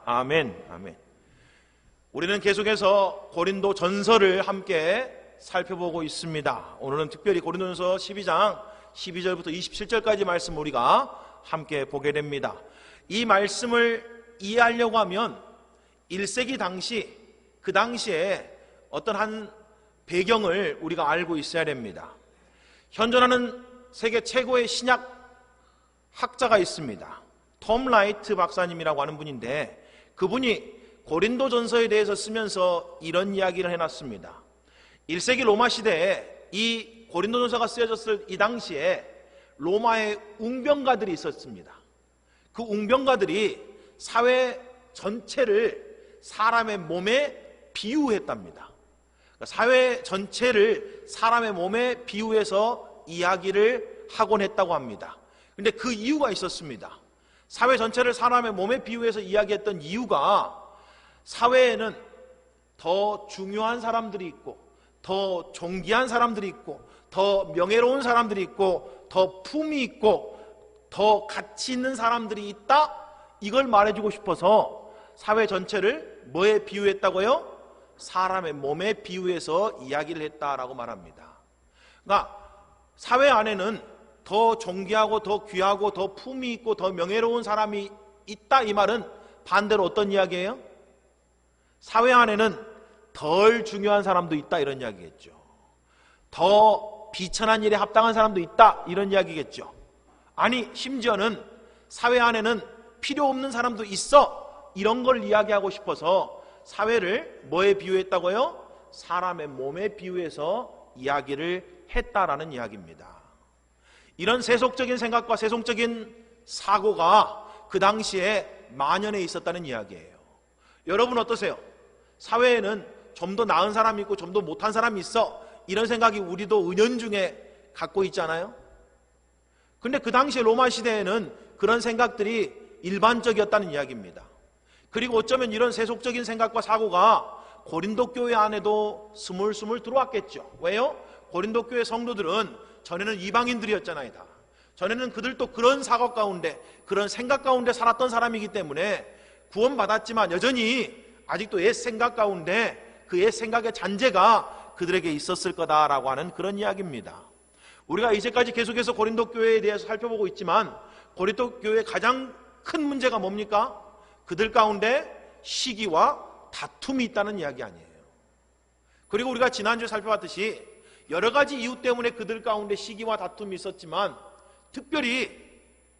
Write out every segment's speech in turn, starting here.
아멘, 아멘. 우리는 계속해서 고린도 전서를 함께 살펴보고 있습니다. 오늘은 특별히 고린도전서 12장 12절부터 27절까지 말씀 우리가 함께 보게 됩니다. 이 말씀을 이해하려고 하면 1세기 당시, 그 당시에 어떤 한 배경을 우리가 알고 있어야 됩니다. 현존하는 세계 최고의 신약 학자가 있습니다. 톰 라이트 박사님이라고 하는 분인데, 그분이 고린도전서에 대해서 쓰면서 이런 이야기를 해놨습니다. 1세기 로마 시대에 이 고린도전서가 쓰여졌을 이 당시에 로마의 웅병가들이 있었습니다. 그 웅병가들이 사회 전체를 사람의 몸에 비유했답니다. 사회 전체를 사람의 몸에 비유해서 이야기를 하곤 했다고 합니다. 그런데 그 이유가 있었습니다. 사회 전체를 사람의 몸에 비유해서 이야기했던 이유가, 사회에는 더 중요한 사람들이 있고, 더 존귀한 사람들이 있고, 더 명예로운 사람들이 있고, 더 품이 있고, 더 가치 있는 사람들이 있다, 이걸 말해주고 싶어서 사회 전체를 뭐에 비유했다고요? 사람의 몸에 비유해서 이야기를 했다라고 말합니다. 그러니까 사회 안에는 더 존귀하고 더 귀하고 더 품이 있고 더 명예로운 사람이 있다, 이 말은 반대로 어떤 이야기예요? 사회 안에는 덜 중요한 사람도 있다, 이런 이야기겠죠. 더 비천한 일에 합당한 사람도 있다, 이런 이야기겠죠. 아니, 심지어는 사회 안에는 필요 없는 사람도 있어, 이런 걸 이야기하고 싶어서 사회를 뭐에 비유했다고요? 사람의 몸에 비유해서 이야기를 했다라는 이야기입니다. 이런 세속적인 생각과 세속적인 사고가 그 당시에 만연해 있었다는 이야기예요. 여러분 어떠세요? 사회에는 좀 더 나은 사람이 있고 좀 더 못한 사람이 있어, 이런 생각이 우리도 은연중에 갖고 있잖아요. 근데 그 당시에 로마 시대에는 그런 생각들이 일반적이었다는 이야기입니다. 그리고 어쩌면 이런 세속적인 생각과 사고가 고린도 교회 안에도 스물스물 들어왔겠죠. 왜요? 고린도 교회 성도들은 전에는 이방인들이었잖아요. 다. 전에는 그들도 그런 사고 가운데, 그런 생각 가운데 살았던 사람이기 때문에 구원받았지만 여전히 아직도 옛 생각 가운데 그 옛 생각의 잔재가 그들에게 있었을 거다라고 하는 그런 이야기입니다. 우리가 이제까지 계속해서 고린도 교회에 대해서 살펴보고 있지만, 고린도 교회의 가장 큰 문제가 뭡니까? 그들 가운데 시기와 다툼이 있다는 이야기 아니에요. 그리고 우리가 지난주에 살펴봤듯이 여러 가지 이유 때문에 그들 가운데 시기와 다툼이 있었지만, 특별히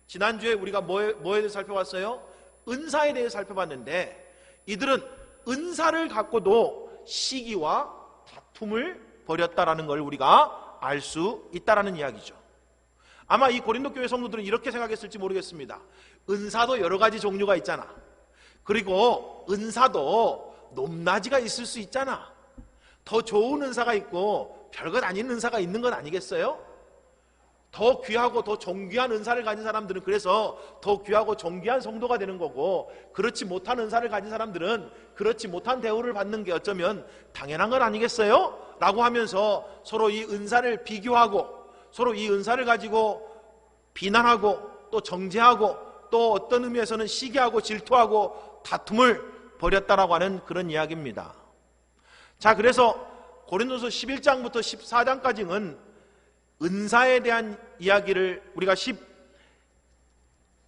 지난주에 우리가 뭐에 대해서 살펴봤어요? 은사에 대해서 살펴봤는데, 이들은 은사를 갖고도 시기와 다툼을 벌였다라는 걸 우리가 알 수 있다라는 이야기죠. 아마 이 고린도 교회 성도들은 이렇게 생각했을지 모르겠습니다. 은사도 여러 가지 종류가 있잖아. 그리고 은사도 높낮이가 있을 수 있잖아. 더 좋은 은사가 있고 별것 아닌 은사가 있는 건 아니겠어요? 더 귀하고 더 존귀한 은사를 가진 사람들은 그래서 더 귀하고 존귀한 성도가 되는 거고, 그렇지 못한 은사를 가진 사람들은 그렇지 못한 대우를 받는 게 어쩌면 당연한 건 아니겠어요? 라고 하면서 서로 이 은사를 비교하고, 서로 이 은사를 가지고 비난하고 또 정죄하고, 또 어떤 의미에서는 시기하고 질투하고 다툼을 벌였다라고 하는 그런 이야기입니다. 자, 그래서 고린도서 11장부터 14장까지는 은사에 대한 이야기를 우리가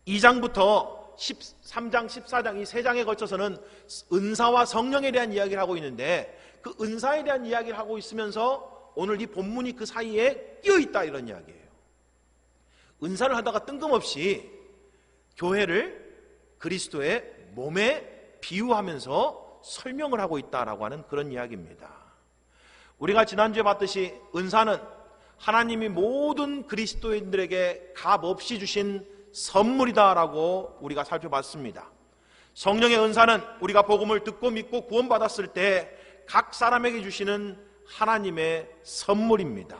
12장부터 13장, 14장 이 세 장에 걸쳐서는 은사와 성령에 대한 이야기를 하고 있는데, 그 은사에 대한 이야기를 하고 있으면서 오늘 이 본문이 그 사이에 끼어있다, 이런 이야기예요. 은사를 하다가 뜬금없이 교회를 그리스도의 몸에 비유하면서 설명을 하고 있다라고 하는 그런 이야기입니다. 우리가 지난주에 봤듯이 은사는 하나님이 모든 그리스도인들에게 값없이 주신 선물이다라고 우리가 살펴봤습니다. 성령의 은사는 우리가 복음을 듣고 믿고 구원받았을 때 각 사람에게 주시는 하나님의 선물입니다.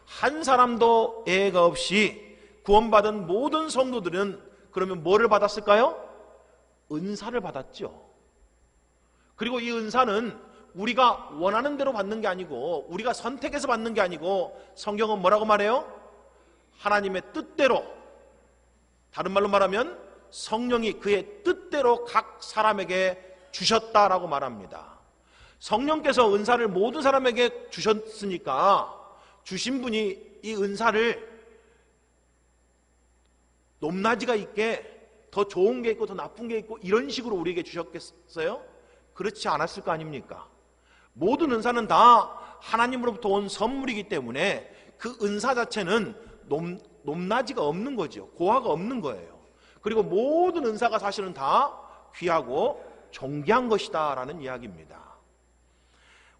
한 사람도 예외가 없이 구원받은 모든 성도들은 그러면 뭐를 받았을까요? 은사를 받았죠. 그리고 이 은사는 우리가 원하는 대로 받는 게 아니고, 우리가 선택해서 받는 게 아니고, 성경은 뭐라고 말해요? 하나님의 뜻대로, 다른 말로 말하면 성령이 그의 뜻대로 각 사람에게 주셨다라고 말합니다. 성령께서 은사를 모든 사람에게 주셨으니까 주신 분이 이 은사를 높낮이가 있게 더 좋은 게 있고 더 나쁜 게 있고 이런 식으로 우리에게 주셨겠어요? 그렇지 않았을 거 아닙니까? 모든 은사는 다 하나님으로부터 온 선물이기 때문에 그 은사 자체는 높낮이가 없는 거죠. 고하가 없는 거예요. 그리고 모든 은사가 사실은 다 귀하고 존귀한 것이다 라는 이야기입니다.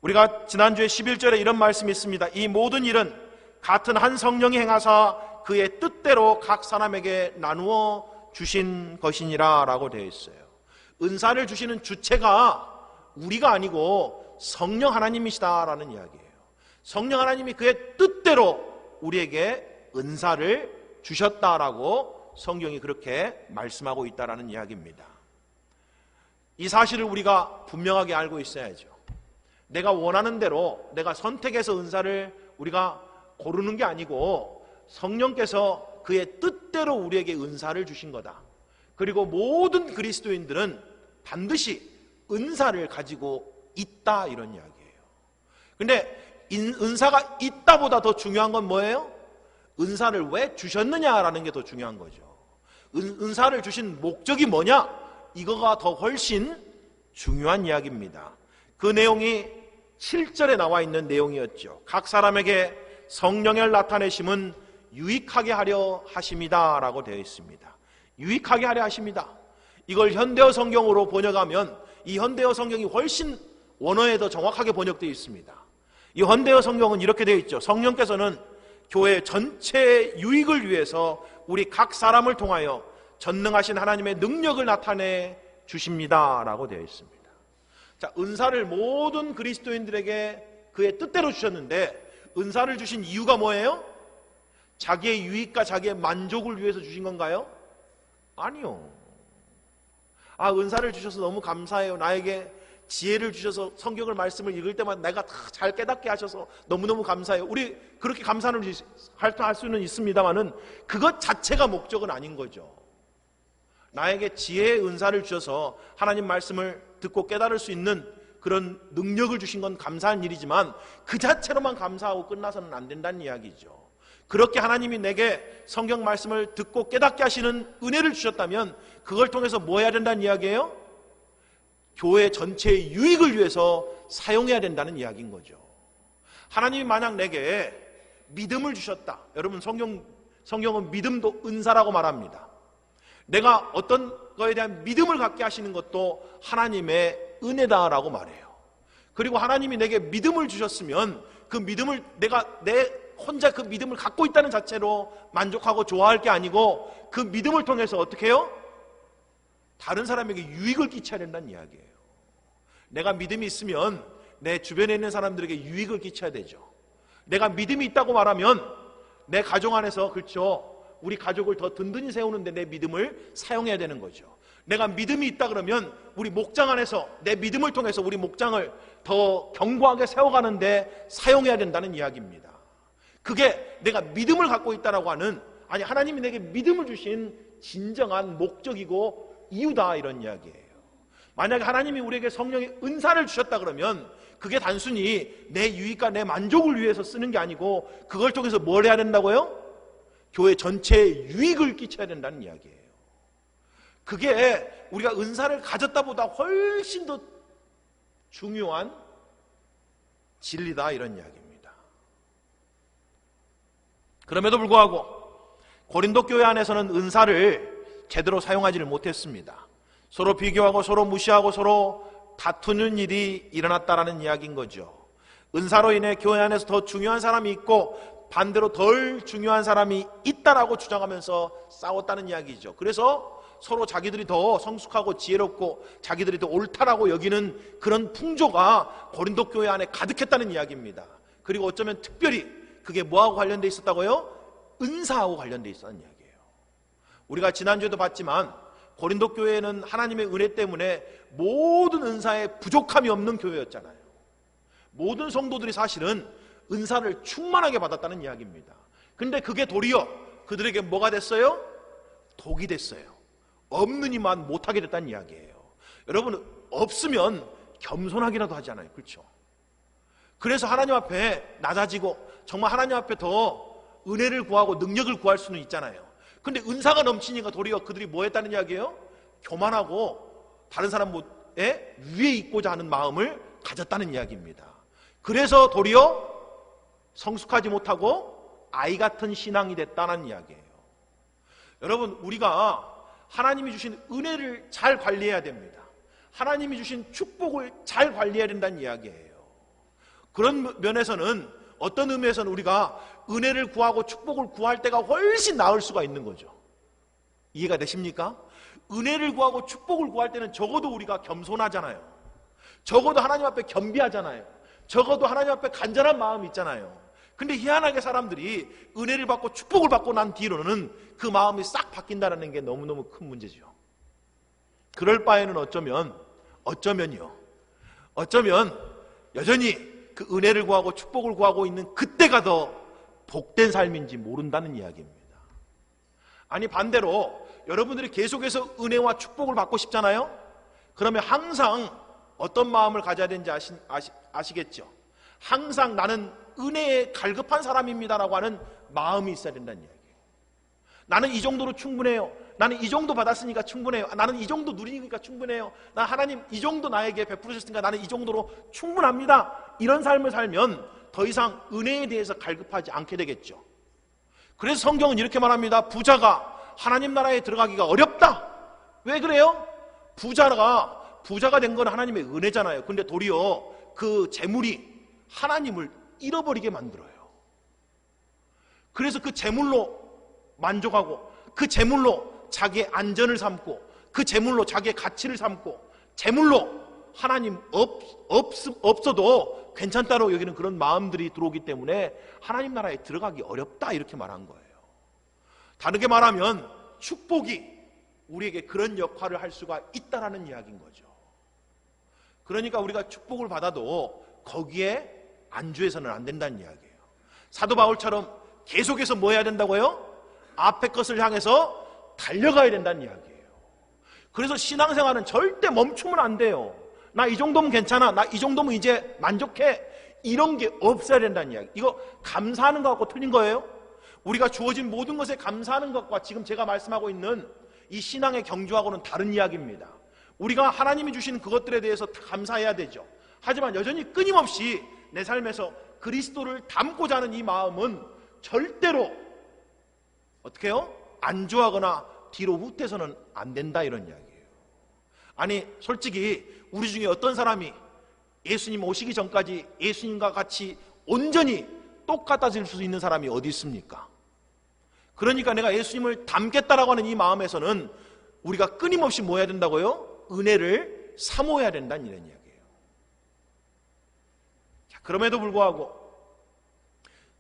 우리가 지난주에 11절에 이런 말씀이 있습니다. 이 모든 일은 같은 한 성령이 행하사 그의 뜻대로 각 사람에게 나누어 주신 것이니라 라고 되어 있어요. 은사를 주시는 주체가 우리가 아니고 성령 하나님이시다 라는 이야기예요. 성령 하나님이 그의 뜻대로 우리에게 은사를 주셨다라고 성경이 그렇게 말씀하고 있다라는 이야기입니다. 이 사실을 우리가 분명하게 알고 있어야죠. 내가 원하는 대로 내가 선택해서 은사를 우리가 고르는 게 아니고 성령께서 그의 뜻대로 우리에게 은사를 주신 거다. 그리고 모든 그리스도인들은 반드시 은사를 가지고 있다 이런 이야기예요. 근데 은사가 있다보다 더 중요한 건 뭐예요? 은사를 왜 주셨느냐라는 게 더 중요한 거죠. 은사를 주신 목적이 뭐냐? 이거가 더 훨씬 중요한 이야기입니다. 그 내용이 7절에 나와 있는 내용이었죠. 각 사람에게 성령을 나타내심은 유익하게 하려 하심이다 라고 되어 있습니다. 유익하게 하려 하십니다. 이걸 현대어 성경으로 번역하면 이 현대어 성경이 훨씬 원어에 더 정확하게 번역되어 있습니다. 이 현대어 성경은 이렇게 되어 있죠. 성령께서는 교회 전체의 유익을 위해서 우리 각 사람을 통하여 전능하신 하나님의 능력을 나타내 주십니다 라고 되어 있습니다. 자, 은사를 모든 그리스도인들에게 그의 뜻대로 주셨는데 은사를 주신 이유가 뭐예요? 자기의 유익과 자기의 만족을 위해서 주신 건가요? 아니요. 은사를 주셔서 너무 감사해요. 나에게 지혜를 주셔서 성경을 말씀을 읽을 때마다 내가 다 잘 깨닫게 하셔서 너무너무 감사해요. 우리 그렇게 감사를 할 수는 있습니다만은 그것 자체가 목적은 아닌 거죠. 나에게 지혜의 은사를 주셔서 하나님 말씀을 듣고 깨달을 수 있는 그런 능력을 주신 건 감사한 일이지만 그 자체로만 감사하고 끝나서는 안 된다는 이야기죠. 그렇게 하나님이 내게 성경 말씀을 듣고 깨닫게 하시는 은혜를 주셨다면 그걸 통해서 뭐 해야 된다는 이야기예요? 교회 전체의 유익을 위해서 사용해야 된다는 이야기인 거죠. 하나님이 만약 내게 믿음을 주셨다. 여러분 성경은 믿음도 은사라고 말합니다. 내가 어떤 거에 대한 믿음을 갖게 하시는 것도 하나님의 은혜다라고 말해요. 그리고 하나님이 내게 믿음을 주셨으면 그 믿음을 내가 혼자 그 믿음을 갖고 있다는 자체로 만족하고 좋아할 게 아니고 그 믿음을 통해서 어떻게 해요? 다른 사람에게 유익을 끼쳐야 된다는 이야기예요. 내가 믿음이 있으면 내 주변에 있는 사람들에게 유익을 끼쳐야 되죠. 내가 믿음이 있다고 말하면 내 가정 안에서 그렇죠. 우리 가족을 더 든든히 세우는데 내 믿음을 사용해야 되는 거죠. 내가 믿음이 있다 그러면 우리 목장 안에서 내 믿음을 통해서 우리 목장을 더 견고하게 세워가는데 사용해야 된다는 이야기입니다. 그게 내가 믿음을 갖고 있다라고 하는 하나님이 내게 믿음을 주신 진정한 목적이고 이유다 이런 이야기예요. 만약에 하나님이 우리에게 성령의 은사를 주셨다 그러면 그게 단순히 내 유익과 내 만족을 위해서 쓰는 게 아니고 그걸 통해서 뭘 해야 된다고요? 교회 전체에 유익을 끼쳐야 된다는 이야기예요. 그게 우리가 은사를 가졌다보다 훨씬 더 중요한 진리다 이런 이야기입니다. 그럼에도 불구하고 고린도 교회 안에서는 은사를 제대로 사용하지를 못했습니다. 서로 비교하고 서로 무시하고 서로 다투는 일이 일어났다라는 이야기인 거죠. 은사로 인해 교회 안에서 더 중요한 사람이 있고 반대로 덜 중요한 사람이 있다라고 주장하면서 싸웠다는 이야기죠. 그래서 서로 자기들이 더 성숙하고 지혜롭고 자기들이 더 옳다라고 여기는 그런 풍조가 고린도 교회 안에 가득했다는 이야기입니다. 그리고 어쩌면 특별히 그게 뭐하고 관련돼 있었다고요? 은사하고 관련돼 있었다는 이야기예요. 우리가 지난주에도 봤지만 고린도 교회는 하나님의 은혜 때문에 모든 은사에 부족함이 없는 교회였잖아요. 모든 성도들이 사실은 은사를 충만하게 받았다는 이야기입니다. 근데 그게 도리어 그들에게 뭐가 됐어요? 독이 됐어요. 없느니만 못하게 됐다는 이야기예요. 여러분, 없으면 겸손하기라도 하잖아요. 그렇죠? 그래서 하나님 앞에 낮아지고 정말 하나님 앞에 더 은혜를 구하고 능력을 구할 수는 있잖아요. 근데 은사가 넘치니까 도리어 그들이 뭐 했다는 이야기예요? 교만하고 다른 사람의 위에 있고자 하는 마음을 가졌다는 이야기입니다. 그래서 도리어 성숙하지 못하고 아이 같은 신앙이 됐다는 이야기예요. 여러분, 우리가 하나님이 주신 은혜를 잘 관리해야 됩니다. 하나님이 주신 축복을 잘 관리해야 된다는 이야기예요. 그런 면에서는, 어떤 의미에서는 우리가 은혜를 구하고 축복을 구할 때가 훨씬 나을 수가 있는 거죠. 이해가 되십니까? 은혜를 구하고 축복을 구할 때는 적어도 우리가 겸손하잖아요. 적어도 하나님 앞에 겸비하잖아요. 적어도 하나님 앞에 간절한 마음이 있잖아요. 근데 희한하게 사람들이 은혜를 받고 축복을 받고 난 뒤로는 그 마음이 싹 바뀐다는 게 너무너무 큰 문제죠. 그럴 바에는 어쩌면 여전히 그 은혜를 구하고 축복을 구하고 있는 그때가 더 복된 삶인지 모른다는 이야기입니다. 아니, 반대로 여러분들이 계속해서 은혜와 축복을 받고 싶잖아요. 그러면 항상 어떤 마음을 가져야 되는지 아시겠죠? 항상 나는 은혜에 갈급한 사람입니다라고 하는 마음이 있어야 된다는 이야기예요. 나는 이 정도로 충분해요. 나는 이 정도 받았으니까 충분해요. 나는 이 정도 누리니까 충분해요. 나 하나님 이 정도 나에게 베풀으셨으니까 나는 이 정도로 충분합니다. 이런 삶을 살면 더 이상 은혜에 대해서 갈급하지 않게 되겠죠. 그래서 성경은 이렇게 말합니다. 부자가 하나님 나라에 들어가기가 어렵다. 왜 그래요? 부자가 된 건 하나님의 은혜잖아요. 근데 도리어 그 재물이 하나님을 잃어버리게 만들어요. 그래서 그 재물로 만족하고, 그 재물로 자기의 안전을 삼고, 그 재물로 자기의 가치를 삼고, 재물로 하나님 없어도 괜찮다고 여기는 그런 마음들이 들어오기 때문에 하나님 나라에 들어가기 어렵다, 이렇게 말한 거예요. 다르게 말하면 축복이 우리에게 그런 역할을 할 수가 있다라는 이야기인 거죠. 그러니까 우리가 축복을 받아도 거기에 안주해서는 안 된다는 이야기예요. 사도 바울처럼 계속해서 뭐 해야 된다고요? 앞에 것을 향해서 달려가야 된다는 이야기예요. 그래서 신앙생활은 절대 멈추면 안 돼요. 나 이 정도면 괜찮아, 나 이 정도면 이제 만족해, 이런 게 없어야 된다는 이야기. 이거 감사하는 것하고 틀린 거예요. 우리가 주어진 모든 것에 감사하는 것과 지금 제가 말씀하고 있는 이 신앙의 경주하고는 다른 이야기입니다. 우리가 하나님이 주신 그것들에 대해서 감사해야 되죠. 하지만 여전히 끊임없이 내 삶에서 그리스도를 담고자 하는 이 마음은 절대로 어떻게 해요? 안주하거나 뒤로 후퇴서는 안 된다, 이런 이야기예요. 아니, 솔직히 우리 중에 어떤 사람이 예수님 오시기 전까지 예수님과 같이 온전히 똑같아질 수 있는 사람이 어디 있습니까? 그러니까 내가 예수님을 닮겠다라고 하는 이 마음에서는 우리가 끊임없이 뭐 해야 된다고요? 은혜를 사모해야 된다는 이런 이야기예요. 자, 그럼에도 불구하고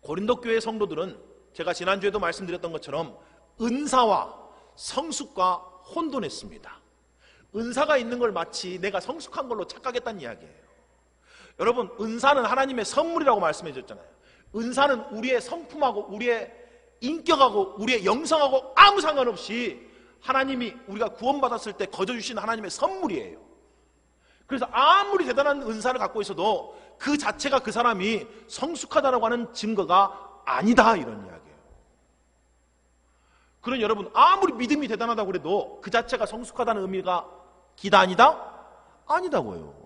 고린도 교회 성도들은 제가 지난주에도 말씀드렸던 것처럼 은사와 성숙과 혼돈했습니다. 은사가 있는 걸 마치 내가 성숙한 걸로 착각했다는 이야기예요. 여러분, 은사는 하나님의 선물이라고 말씀해 줬잖아요. 은사는 우리의 성품하고 우리의 인격하고 우리의 영성하고 아무 상관없이 하나님이 우리가 구원받았을 때 거저주신 하나님의 선물이에요. 그래서 아무리 대단한 은사를 갖고 있어도 그 자체가 그 사람이 성숙하다라고 하는 증거가 아니다, 이런 이야기예요. 그런 여러분, 아무리 믿음이 대단하다고 그래도 그 자체가 성숙하다는 의미가 기다 아니다? 아니다고요.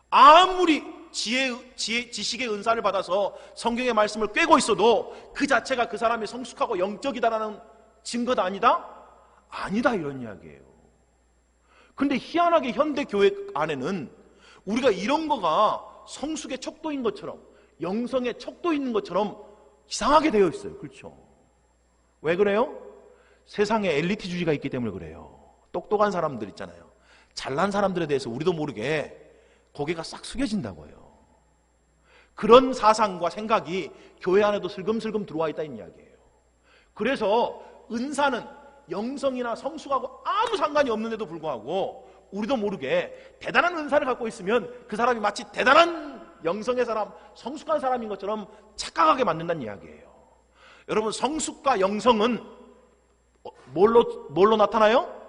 아무리 지식의 은사를 받아서 성경의 말씀을 꿰고 있어도 그 자체가 그 사람이 성숙하고 영적이다라는 증거가 아니다? 아니다, 이런 이야기예요. 근데 희한하게 현대 교회 안에는 우리가 이런 거가 성숙의 척도인 것처럼, 영성의 척도 있는 것처럼 이상하게 되어 있어요. 그렇죠? 왜 그래요? 세상에 엘리트주의가 있기 때문에 그래요. 똑똑한 사람들 있잖아요. 잘난 사람들에 대해서 우리도 모르게 고개가 싹 숙여진다고요. 그런 사상과 생각이 교회 안에도 슬금슬금 들어와 있다는 이야기예요. 그래서 은사는 영성이나 성숙하고 아무 상관이 없는데도 불구하고 우리도 모르게 대단한 은사를 갖고 있으면 그 사람이 마치 대단한 영성의 사람, 성숙한 사람인 것처럼 착각하게 만든다는 이야기예요. 여러분, 성숙과 영성은 뭘로 나타나요?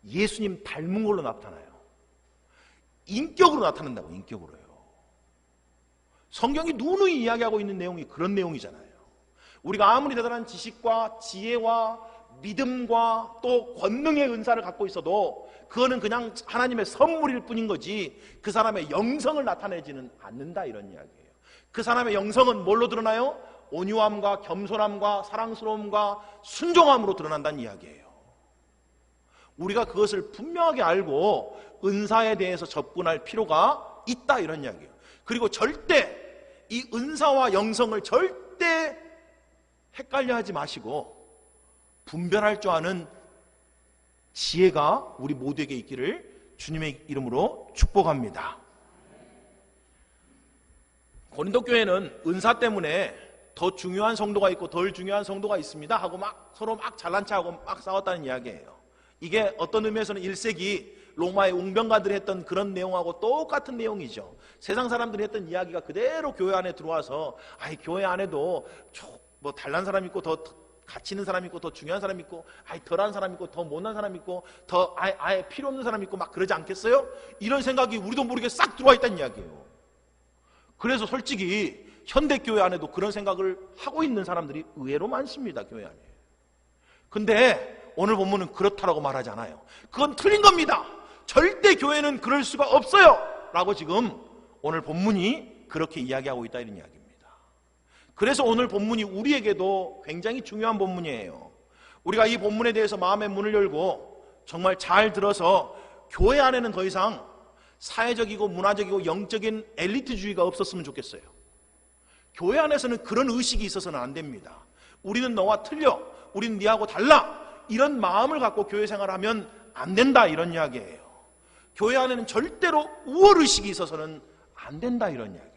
예수님 닮은 걸로 나타나요. 인격으로 나타난다고, 인격으로요. 성경이 누누이 이야기하고 있는 내용이 그런 내용이잖아요. 우리가 아무리 대단한 지식과 지혜와 믿음과 또 권능의 은사를 갖고 있어도 그거는 그냥 하나님의 선물일 뿐인 거지 그 사람의 영성을 나타내지는 않는다, 이런 이야기예요. 그 사람의 영성은 뭘로 드러나요? 온유함과 겸손함과 사랑스러움과 순종함으로 드러난다는 이야기예요. 우리가 그것을 분명하게 알고 은사에 대해서 접근할 필요가 있다, 이런 이야기예요. 그리고 절대 이 은사와 영성을 절대 헷갈려 하지 마시고 분별할 줄 아는 지혜가 우리 모두에게 있기를 주님의 이름으로 축복합니다. 고린도 교회는 은사 때문에 더 중요한 성도가 있고 덜 중요한 성도가 있습니다 하고 서로 잘난 체하고 막 싸웠다는 이야기예요. 이게 어떤 의미에서는 1세기 로마의 웅병가들이 했던 그런 내용하고 똑같은 내용이죠. 세상 사람들이 했던 이야기가 그대로 교회 안에 들어와서 교회 안에도 뭐 달란 사람 있고 더 가치 있는 사람 있고 더 중요한 사람 있고 덜한 사람 있고 더 못난 사람 있고 더 아예 필요 없는 사람 있고 막 그러지 않겠어요? 이런 생각이 우리도 모르게 싹 들어와 있다는 이야기예요. 그래서 솔직히 현대교회 안에도 그런 생각을 하고 있는 사람들이 의외로 많습니다, 교회 안에. 근데 오늘 본문은 그렇다라고 말하지 않아요. 그건 틀린 겁니다. 절대 교회는 그럴 수가 없어요 라고 지금 오늘 본문이 그렇게 이야기하고 있다, 이런 이야기입니다. 그래서 오늘 본문이 우리에게도 굉장히 중요한 본문이에요. 우리가 이 본문에 대해서 마음의 문을 열고 정말 잘 들어서 교회 안에는 더 이상 사회적이고 문화적이고 영적인 엘리트주의가 없었으면 좋겠어요. 교회 안에서는 그런 의식이 있어서는 안 됩니다. 우리는 너와 틀려, 우리는 네하고 달라, 이런 마음을 갖고 교회 생활하면 안 된다, 이런 이야기예요. 교회 안에는 절대로 우월의식이 있어서는 안 된다, 이런 이야기예요.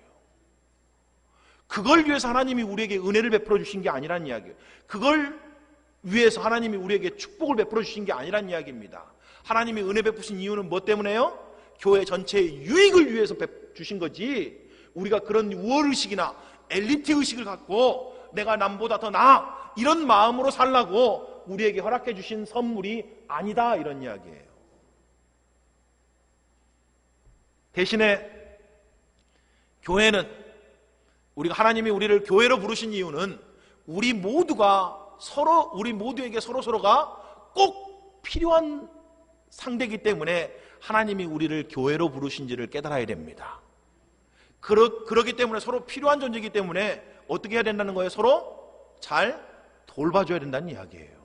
그걸 위해서 하나님이 우리에게 은혜를 베풀어 주신 게 아니란 이야기예요. 그걸 위해서 하나님이 우리에게 축복을 베풀어 주신 게 아니란 이야기입니다. 하나님이 은혜 베푸신 이유는 뭐 때문에요? 교회 전체의 유익을 위해서 주신 거지, 우리가 그런 우월의식이나 엘리트의식을 갖고 내가 남보다 더 나아, 이런 마음으로 살라고 우리에게 허락해 주신 선물이 아니다, 이런 이야기예요. 대신에 교회는, 우리가 하나님이 우리를 교회로 부르신 이유는 우리 모두에게 서로가 꼭 필요한 상대이기 때문에 하나님이 우리를 교회로 부르신지를 깨달아야 됩니다. 그렇기 때문에 서로 필요한 존재이기 때문에 어떻게 해야 된다는 거예요? 서로 잘 돌봐줘야 된다는 이야기예요.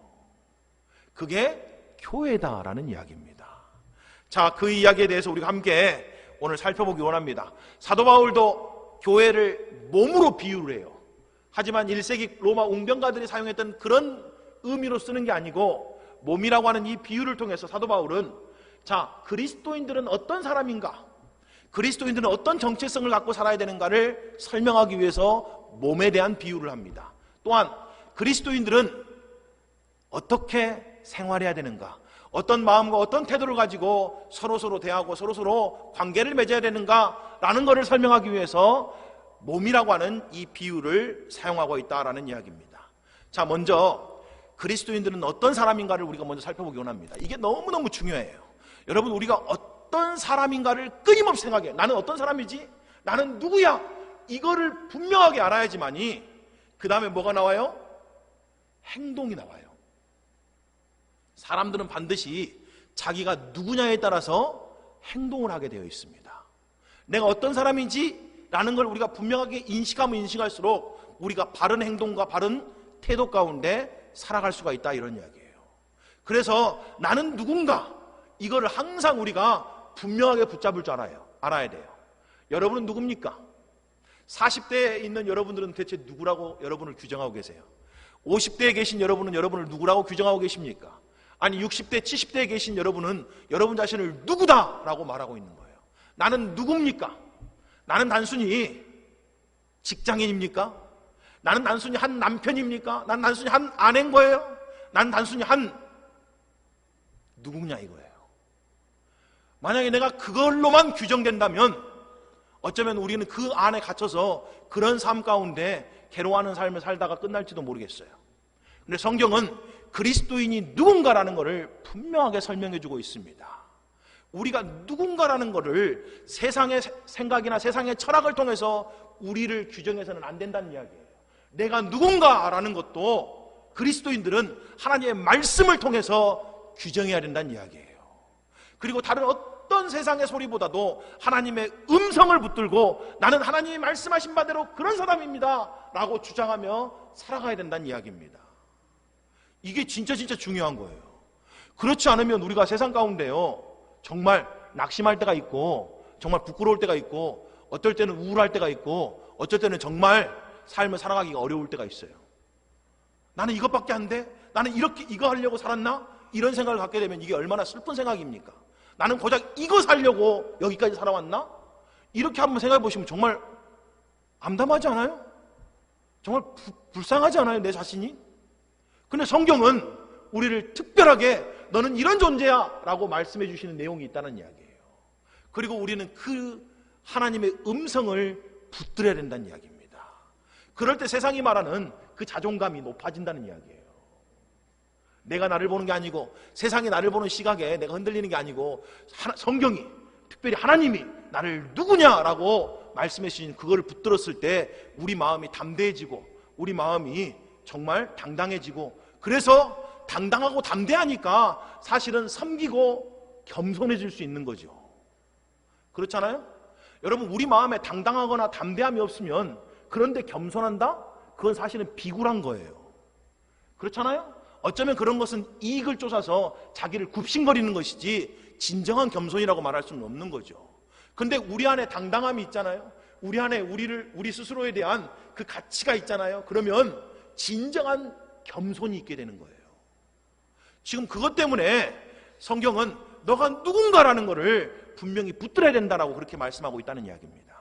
그게 교회다라는 이야기입니다. 자, 그 이야기에 대해서 우리가 함께 오늘 살펴보기 원합니다. 사도 바울도 교회를 몸으로 비유를 해요. 하지만 1세기 로마 웅병가들이 사용했던 그런 의미로 쓰는 게 아니고 몸이라고 하는 이 비유를 통해서 사도 바울은 그리스도인들은 어떤 사람인가, 그리스도인들은 어떤 정체성을 갖고 살아야 되는가를 설명하기 위해서 몸에 대한 비유를 합니다. 또한 그리스도인들은 어떻게 생활해야 되는가, 어떤 마음과 어떤 태도를 가지고 서로서로 대하고 서로서로 관계를 맺어야 되는가라는 것을 설명하기 위해서 몸이라고 하는 이 비유를 사용하고 있다라는 이야기입니다. 자, 먼저 그리스도인들은 어떤 사람인가를 우리가 먼저 살펴보기 원합니다. 이게 너무너무 중요해요. 여러분, 우리가 어떤 사람인가를 끊임없이 생각해요. 나는 어떤 사람이지? 나는 누구야? 이거를 분명하게 알아야지만이 그 다음에 뭐가 나와요? 행동이 나와요. 사람들은 반드시 자기가 누구냐에 따라서 행동을 하게 되어 있습니다. 내가 어떤 사람인지 라는 걸 우리가 분명하게 인식하면 인식할수록 우리가 바른 행동과 바른 태도 가운데 살아갈 수가 있다, 이런 이야기예요. 그래서 나는 누군가, 이거를 항상 우리가 분명하게 붙잡을 줄 알아야 돼요. 여러분은 누굽니까? 40대에 있는 여러분들은 대체 누구라고 여러분을 규정하고 계세요? 50대에 계신 여러분은 여러분을 누구라고 규정하고 계십니까? 아니 60대, 70대에 계신 여러분은 여러분 자신을 누구다라고 말하고 있는 거예요. 나는 누굽니까? 나는 단순히 직장인입니까? 나는 단순히 한 남편입니까? 나는 단순히 한 아내인 거예요? 나는 단순히 한 누구냐 이거예요. 만약에 내가 그걸로만 규정된다면 어쩌면 우리는 그 안에 갇혀서 그런 삶 가운데 괴로워하는 삶을 살다가 끝날지도 모르겠어요. 근데 성경은 그리스도인이 누군가라는 것을 분명하게 설명해 주고 있습니다. 우리가 누군가라는 것을 세상의 생각이나 세상의 철학을 통해서 우리를 규정해서는 안 된다는 이야기예요. 내가 누군가라는 것도 그리스도인들은 하나님의 말씀을 통해서 규정해야 된다는 이야기예요. 그리고 다른 어떤 세상의 소리보다도 하나님의 음성을 붙들고 나는 하나님이 말씀하신 바대로 그런 사람입니다 라고 주장하며 살아가야 된다는 이야기입니다. 이게 진짜 중요한 거예요. 그렇지 않으면 우리가 세상 가운데요 정말 낙심할 때가 있고 정말 부끄러울 때가 있고 어떨 때는 우울할 때가 있고 어쩔 때는 정말 삶을 살아가기가 어려울 때가 있어요. 나는 이것밖에 안 돼? 나는 이거 하려고 살았나? 이런 생각을 갖게 되면 이게 얼마나 슬픈 생각입니까? 나는 고작 이거 살려고 여기까지 살아왔나? 이렇게 한번 생각해 보시면 정말 암담하지 않아요? 정말 불쌍하지 않아요? 내 자신이? 근데 성경은 우리를 특별하게 너는 이런 존재야 라고 말씀해 주시는 내용이 있다는 이야기예요. 그리고 우리는 그 하나님의 음성을 붙들어야 된다는 이야기입니다. 그럴 때 세상이 말하는 그 자존감이 높아진다는 이야기예요. 내가 나를 보는 게 아니고 세상이 나를 보는 시각에 내가 흔들리는 게 아니고 성경이 특별히 하나님이 나를 누구냐라고 말씀해 주신 그거를 붙들었을 때 우리 마음이 담대해지고 우리 마음이 정말 당당해지고 그래서 당당하고 담대하니까 사실은 섬기고 겸손해질 수 있는 거죠. 그렇잖아요? 여러분 우리 마음에 당당하거나 담대함이 없으면 그런데 겸손한다? 그건 사실은 비굴한 거예요. 그렇잖아요? 어쩌면 그런 것은 이익을 쫓아서 자기를 굽신거리는 것이지 진정한 겸손이라고 말할 수는 없는 거죠. 근데 우리 안에 당당함이 있잖아요. 우리 안에 우리 스스로에 대한 그 가치가 있잖아요. 그러면 진정한 겸손이 있게 되는 거예요. 지금 그것 때문에 성경은 너가 누군가라는 것을 분명히 붙들어야 된다라고 그렇게 말씀하고 있다는 이야기입니다.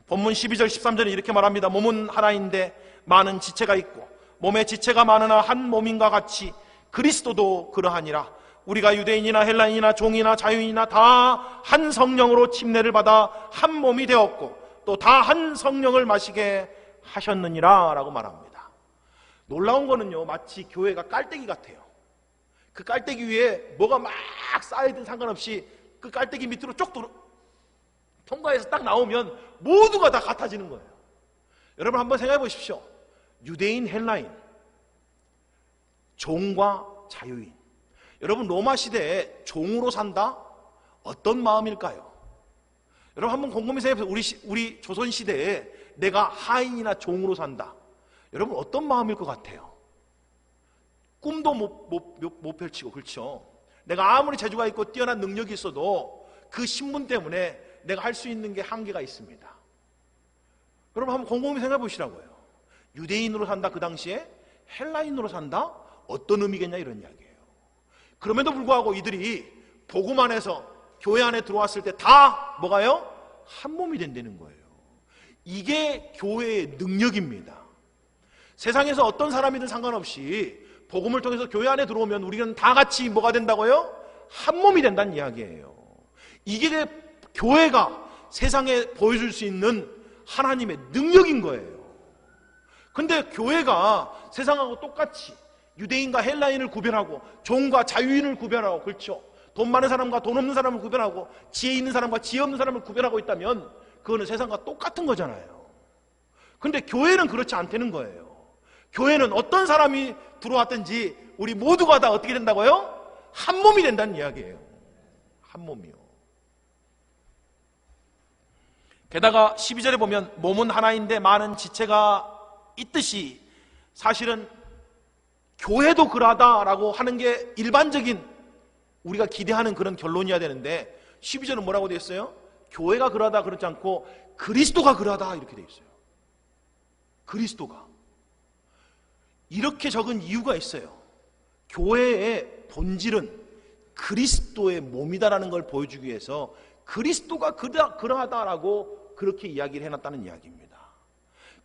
본문 12절 13절에 이렇게 말합니다. 몸은 하나인데 많은 지체가 있고 몸에 지체가 많으나 한 몸인과 같이 그리스도도 그러하니라. 우리가 유대인이나 헬라인이나 종이나 자유인이나 다 한 성령으로 침례를 받아 한 몸이 되었고 또 다 한 성령을 마시게 하셨느니라 라고 말합니다. 놀라운 거는요 마치 교회가 깔때기 같아요. 그 깔때기 위에 뭐가 막 쌓여있든 상관없이 그 깔때기 밑으로 쭉 통과해서 딱 나오면 모두가 다 같아지는 거예요. 여러분 한번 생각해 보십시오. 유대인, 헬라인, 종과 자유인. 여러분 로마 시대에 종으로 산다? 어떤 마음일까요? 여러분 한번 곰곰이 생각해 보세요. 우리 조선 시대에 내가 하인이나 종으로 산다. 여러분 어떤 마음일 것 같아요? 꿈도 못 펼치고 그렇죠? 내가 아무리 재주가 있고 뛰어난 능력이 있어도 그 신분 때문에 내가 할 수 있는 게 한계가 있습니다. 여러분 한번 곰곰이 생각해 보시라고요. 유대인으로 산다 그 당시에 헬라인으로 산다? 어떤 의미겠냐 이런 이야기예요. 그럼에도 불구하고 이들이 복음 안에서 교회 안에 들어왔을 때 다 뭐가요? 한 몸이 된다는 거예요. 이게 교회의 능력입니다. 세상에서 어떤 사람이든 상관없이 복음을 통해서 교회 안에 들어오면 우리는 다 같이 뭐가 된다고요? 한 몸이 된다는 이야기예요. 이게 교회가 세상에 보여줄 수 있는 하나님의 능력인 거예요. 근데 교회가 세상하고 똑같이 유대인과 헬라인을 구별하고 종과 자유인을 구별하고 그렇죠. 돈 많은 사람과 돈 없는 사람을 구별하고 지혜 있는 사람과 지혜 없는 사람을 구별하고 있다면 그거는 세상과 똑같은 거잖아요. 근데 교회는 그렇지 않다는 거예요. 교회는 어떤 사람이 들어왔든지 우리 모두가 다 어떻게 된다고요? 한 몸이 된다는 이야기예요. 한 몸이요. 게다가 12절에 보면 몸은 하나인데 많은 지체가 있듯이 사실은 교회도 그러하다라고 하는 게 일반적인 우리가 기대하는 그런 결론이어야 되는데 12절은 뭐라고 되어 있어요? 교회가 그러하다 그렇지 않고 그리스도가 그러하다 이렇게 되어 있어요. 그리스도가. 이렇게 적은 이유가 있어요. 교회의 본질은 그리스도의 몸이다라는 걸 보여주기 위해서 그리스도가 그러하다라고 그렇게 이야기를 해놨다는 이야기입니다.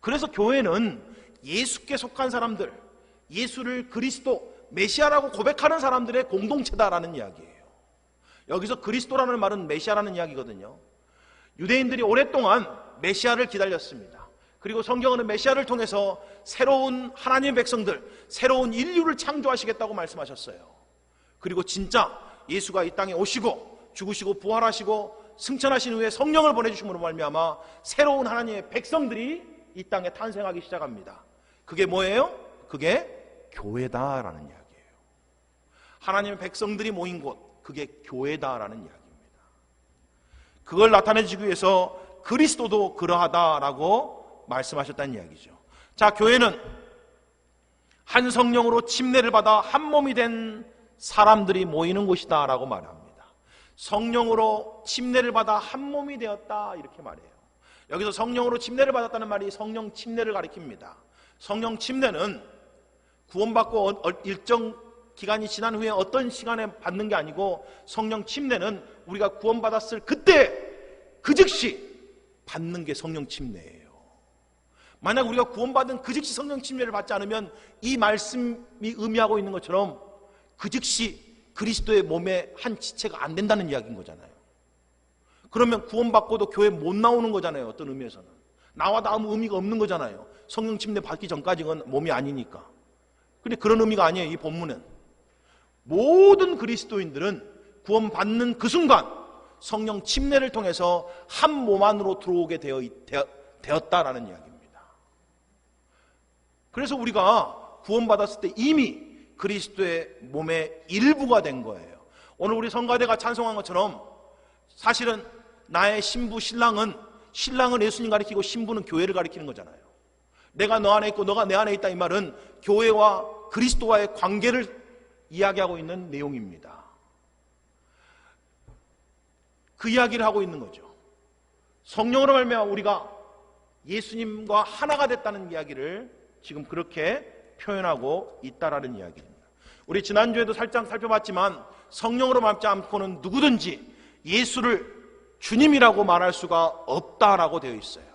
그래서 교회는 예수께 속한 사람들, 예수를 그리스도, 메시아라고 고백하는 사람들의 공동체다라는 이야기예요. 여기서 그리스도라는 말은 메시아라는 이야기거든요. 유대인들이 오랫동안 메시아를 기다렸습니다. 그리고 성경은 메시아를 통해서 새로운 하나님의 백성들, 새로운 인류를 창조하시겠다고 말씀하셨어요. 그리고 진짜 예수가 이 땅에 오시고 죽으시고 부활하시고 승천하신 후에 성령을 보내주심으로 말미암아 새로운 하나님의 백성들이 이 땅에 탄생하기 시작합니다. 그게 뭐예요? 그게 교회다라는 이야기예요. 하나님의 백성들이 모인 곳, 그게 교회다라는 이야기입니다. 그걸 나타내주기 위해서 그리스도도 그러하다라고 말씀하셨다는 이야기죠. 자, 교회는 한 성령으로 침례를 받아 한 몸이 된 사람들이 모이는 곳이다 라고 말합니다. 성령으로 침례를 받아 한 몸이 되었다 이렇게 말해요. 여기서 성령으로 침례를 받았다는 말이 성령 침례를 가리킵니다. 성령 침례는 구원받고 일정 기간이 지난 후에 어떤 시간에 받는 게 아니고, 성령 침례는 우리가 구원받았을 그때 그 즉시 받는 게 성령 침례예요. 만약 우리가 구원받은 그 즉시 성령 침례를 받지 않으면 이 말씀이 의미하고 있는 것처럼 그 즉시 그리스도의 몸의 한 지체가 안 된다는 이야기인 거잖아요. 그러면 구원받고도 교회 못 나오는 거잖아요. 어떤 의미에서는 나와도 아무 의미가 없는 거잖아요. 성령 침례 받기 전까지는 몸이 아니니까. 근데 그런 의미가 아니에요. 이 본문은 모든 그리스도인들은 구원받는 그 순간 성령 침례를 통해서 한 몸 안으로 들어오게 되었다라는 이야기입니다. 그래서 우리가 구원받았을 때 이미 그리스도의 몸의 일부가 된 거예요. 오늘 우리 성가대가 찬송한 것처럼 사실은 나의 신부 신랑은 예수님 가리키고 신부는 교회를 가리키는 거잖아요. 내가 너 안에 있고 너가 내 안에 있다, 이 말은 교회와 그리스도와의 관계를 이야기하고 있는 내용입니다. 그 이야기를 하고 있는 거죠. 성령으로 말미암아 우리가 예수님과 하나가 됐다는 이야기를 지금 그렇게 표현하고 있다라는 이야기입니다. 우리 지난주에도 살짝 살펴봤지만 성령으로 말지 않고는 누구든지 예수를 주님이라고 말할 수가 없다라고 되어 있어요.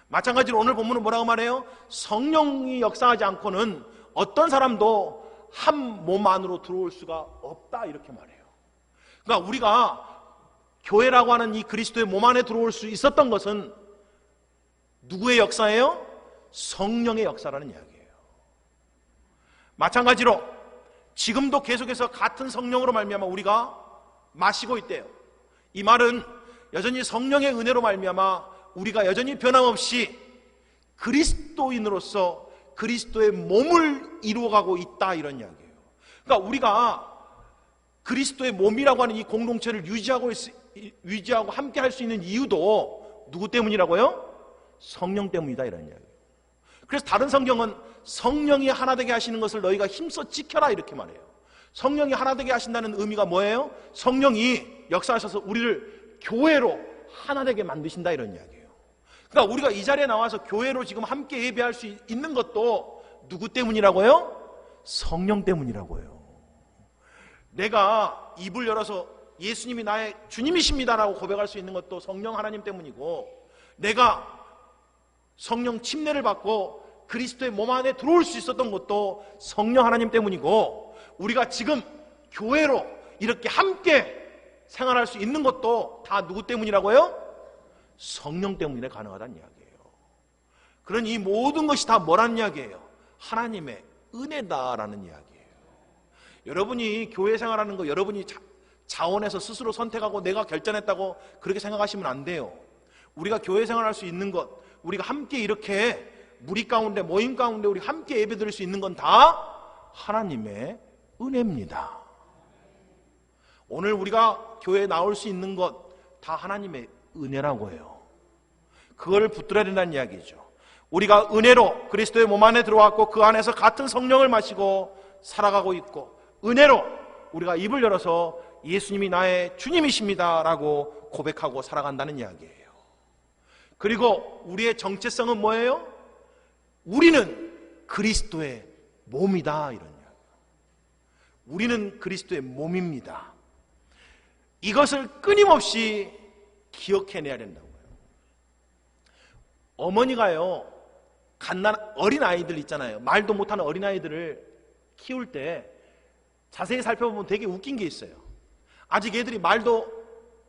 마찬가지로 오늘 본문은 뭐라고 말해요? 성령이 역사하지 않고는 어떤 사람도 한 몸 안으로 들어올 수가 없다 이렇게 말해요. 그러니까 우리가 교회라고 하는 이 그리스도의 몸 안에 들어올 수 있었던 것은 누구의 역사예요? 성령의 역사라는 이야기예요. 마찬가지로 지금도 계속해서 같은 성령으로 말미암아 우리가 마시고 있대요. 이 말은 여전히 성령의 은혜로 말미암아 우리가 여전히 변함없이 그리스도인으로서 그리스도의 몸을 이루어가고 있다 이런 이야기예요. 그러니까 우리가 그리스도의 몸이라고 하는 이 공동체를 유지하고 함께 할 수 있는 이유도 누구 때문이라고요? 성령 때문이다 이런 이야기예요. 그래서 다른 성경은 성령이 하나 되게 하시는 것을 너희가 힘써 지켜라 이렇게 말해요. 성령이 하나 되게 하신다는 의미가 뭐예요? 성령이 역사하셔서 우리를 교회로 하나 되게 만드신다 이런 이야기예요. 그러니까 우리가 이 자리에 나와서 교회로 지금 함께 예배할 수 있는 것도 누구 때문이라고요? 성령 때문이라고요. 내가 입을 열어서 예수님이 나의 주님이십니다라고 고백할 수 있는 것도 성령 하나님 때문이고, 내가 성령 침례를 받고 그리스도의 몸 안에 들어올 수 있었던 것도 성령 하나님 때문이고, 우리가 지금 교회로 이렇게 함께 생활할 수 있는 것도 다 누구 때문이라고요? 성령 때문에 가능하다는 이야기예요. 그런 이 모든 것이 다 뭐라는 이야기예요? 하나님의 은혜다라는 이야기예요. 여러분이 교회 생활하는 거 여러분이 자원해서 스스로 선택하고 내가 결정했다고 그렇게 생각하시면 안 돼요. 우리가 교회 생활할 수 있는 것, 우리가 함께 이렇게 무리 가운데 모임 가운데 우리 함께 예배드릴 수 있는 건 다 하나님의 은혜입니다. 오늘 우리가 교회에 나올 수 있는 것 다 하나님의 은혜라고 해요. 그걸 붙들어야 된다는 이야기죠. 우리가 은혜로 그리스도의 몸 안에 들어왔고 그 안에서 같은 성령을 마시고 살아가고 있고, 은혜로 우리가 입을 열어서 예수님이 나의 주님이십니다 라고 고백하고 살아간다는 이야기예요. 그리고 우리의 정체성은 뭐예요? 우리는 그리스도의 몸이다 이런 이야기예요. 우리는 그리스도의 몸입니다. 이것을 끊임없이 기억해내야 된다고요. 어머니가요, 어린 아이들 있잖아요. 말도 못하는 어린 아이들을 키울 때 자세히 살펴보면 되게 웃긴 게 있어요. 아직 애들이 말도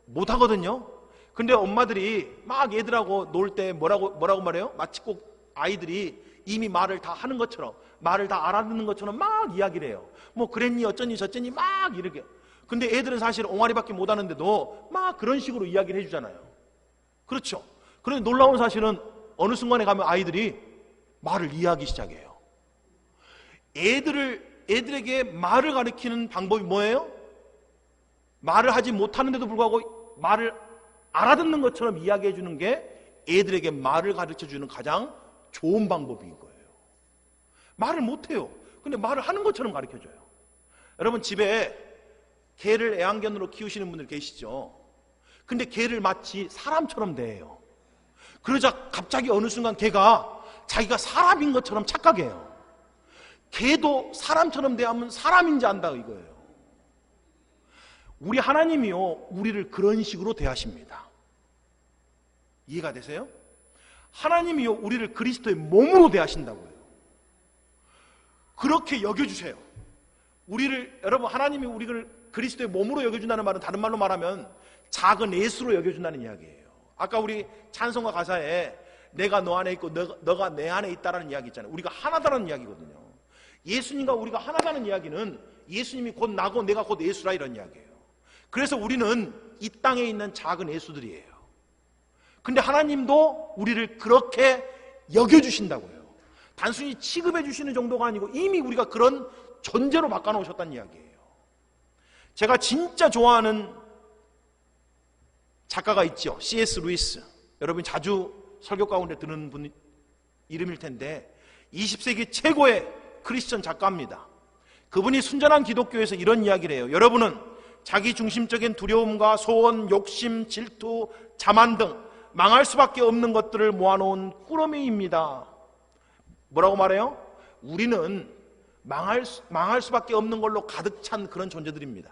못하거든요. 근데 엄마들이 막 애들하고 놀 때 뭐라고 말해요? 마치 꼭 아이들이 이미 말을 다 하는 것처럼, 말을 다 알아듣는 것처럼 막 이야기를 해요. 뭐 그랬니 어쩌니 저쩌니 막 이렇게. 근데 애들은 사실 옹알이밖에 못하는데도 막 그런 식으로 이야기를 해주잖아요. 그렇죠? 그런데 놀라운 사실은 어느 순간에 가면 아이들이 말을 이해하기 시작해요. 애들에게 말을 가르치는 방법이 뭐예요? 말을 하지 못하는데도 불구하고 말을 알아듣는 것처럼 이야기해 주는 게 애들에게 말을 가르쳐 주는 가장 좋은 방법인 거예요. 말을 못해요. 근데 말을 하는 것처럼 가르쳐 줘요. 여러분 집에 개를 애완견으로 키우시는 분들 계시죠? 근데 개를 마치 사람처럼 대해요. 그러자 갑자기 어느 순간 개가 자기가 사람인 것처럼 착각해요. 개도 사람처럼 대하면 사람인지 안다 이거예요. 우리 하나님이요, 우리를 그런 식으로 대하십니다. 이해가 되세요? 하나님이요, 우리를 그리스도의 몸으로 대하신다고요. 그렇게 여겨주세요. 여러분, 하나님이 우리를 그리스도의 몸으로 여겨준다는 말은 다른 말로 말하면 작은 예수로 여겨준다는 이야기예요. 아까 우리 찬송가 가사에 내가 너 안에 있고 너가 내 안에 있다라는 이야기 있잖아요. 우리가 하나다라는 이야기거든요. 예수님과 우리가 하나다는 이야기는 예수님이 곧 나고 내가 곧 예수라 이런 이야기예요. 그래서 우리는 이 땅에 있는 작은 예수들이에요. 근데 하나님도 우리를 그렇게 여겨주신다고요. 단순히 취급해 주시는 정도가 아니고 이미 우리가 그런 존재로 바꿔놓으셨다는 이야기예요. 제가 진짜 좋아하는 작가가 있죠. C.S. 루이스. 여러분이 자주 설교 가운데 듣는 분 이름일 텐데 20세기 최고의 크리스천 작가입니다. 그분이 순전한 기독교에서 이런 이야기를 해요. 여러분은 자기 중심적인 두려움과 소원, 욕심, 질투, 자만 등 망할 수밖에 없는 것들을 모아놓은 꾸러미입니다. 뭐라고 말해요? 우리는 망할 수밖에 없는 걸로 가득 찬 그런 존재들입니다.